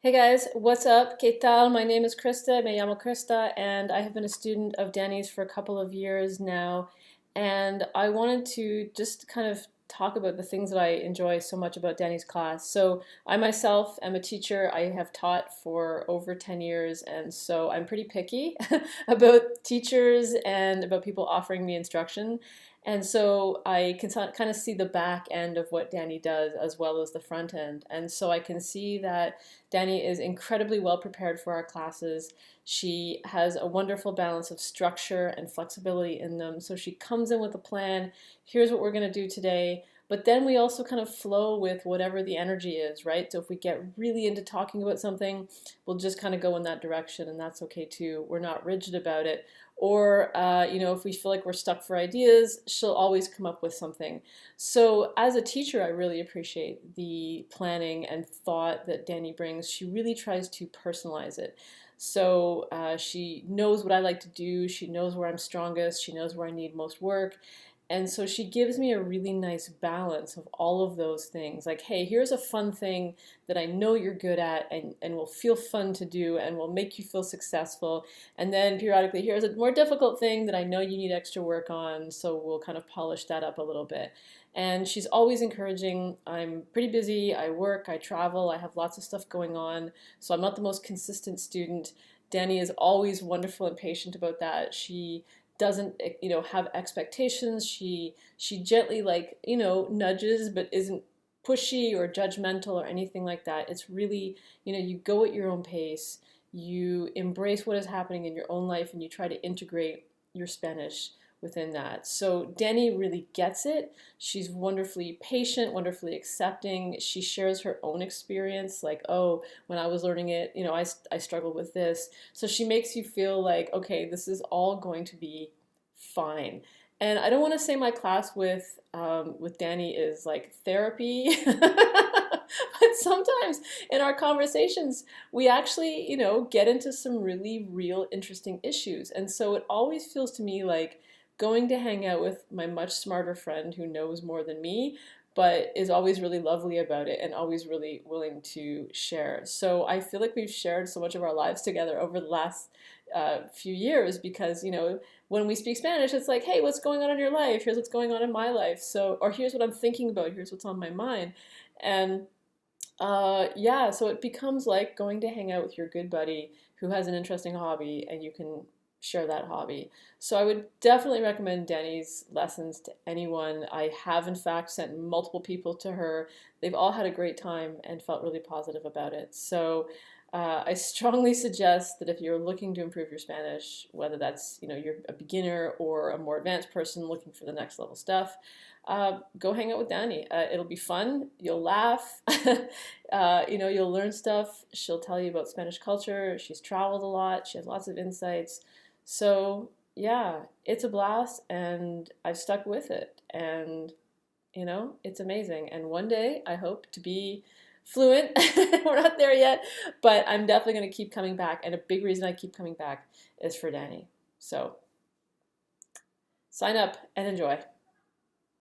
Hey guys, what's up? ¿Qué tal? My name is Krista, me llamo Krista, and I have been a student of Dani's for a couple of years now. And I wanted to just kind of talk about the things that I enjoy so much about Dani's class. So, I myself am a teacher. I have taught for over 10 years, and so I'm pretty picky about teachers and about people offering me instruction. And so I can kind of see the back end of what Dani does as well as the front end. And so I can see that Dani is incredibly well prepared for our classes. She has a wonderful balance of structure and flexibility in them. So she comes in with a plan. Here's what we're going to do today. But then we also kind of flow with whatever the energy is, right? So if we get really into talking about something, we'll just kind of go in that direction, and that's okay too. We're not rigid about it. Or, if we feel like we're stuck for ideas, she'll always come up with something. So as a teacher, I really appreciate the planning and thought that Dani brings. She really tries to personalize it. So she knows what I like to do. She knows where I'm strongest. She knows where I need most work. And so she gives me a really nice balance of all of those things. Like, hey, here's a fun thing that I know you're good at and will feel fun to do and will make you feel successful. And then periodically, here's a more difficult thing that I know you need extra work on, so we'll kind of polish that up a little bit. And she's always encouraging. I'm pretty busy. I work, I travel, I have lots of stuff going on, so I'm not the most consistent student. Dani is always wonderful and patient about that. She doesn't have expectations. She gently nudges but isn't pushy or judgmental or anything like that. It's really, you go at your own pace. You embrace what is happening in your own life and you try to integrate your Spanish within that. So Dani really gets it. She's wonderfully patient, wonderfully accepting. She shares her own experience, like, oh, when I was learning it, I struggled with this. So she makes you feel like, okay, this is all going to be fine. And I don't want to say my class with Dani is like therapy, but sometimes in our conversations we actually, get into some really real interesting issues. And so it always feels to me like going to hang out with my much smarter friend who knows more than me, but is always really lovely about it and always really willing to share. So I feel like we've shared so much of our lives together over the last few years because, when we speak Spanish, it's like, hey, what's going on in your life? Here's what's going on in my life. So, or here's what I'm thinking about. Here's what's on my mind. And yeah, so it becomes like going to hang out with your good buddy who has an interesting hobby and you can share that hobby. So I would definitely recommend Dani's lessons to anyone. I have in fact sent multiple people to her. They've all had a great time and felt really positive about it. So I strongly suggest that if you're looking to improve your Spanish, whether that's you're a beginner or a more advanced person looking for the next level stuff, go hang out with Dani. It'll be fun. You'll laugh. You'll learn stuff. She'll tell you about Spanish culture. She's traveled a lot. She has lots of insights. So yeah, it's a blast, and I've stuck with it, and it's amazing. And one day I hope to be fluent. We're not there yet, but I'm definitely going to keep coming back. And a big reason I keep coming back is for Dani. So sign up and enjoy.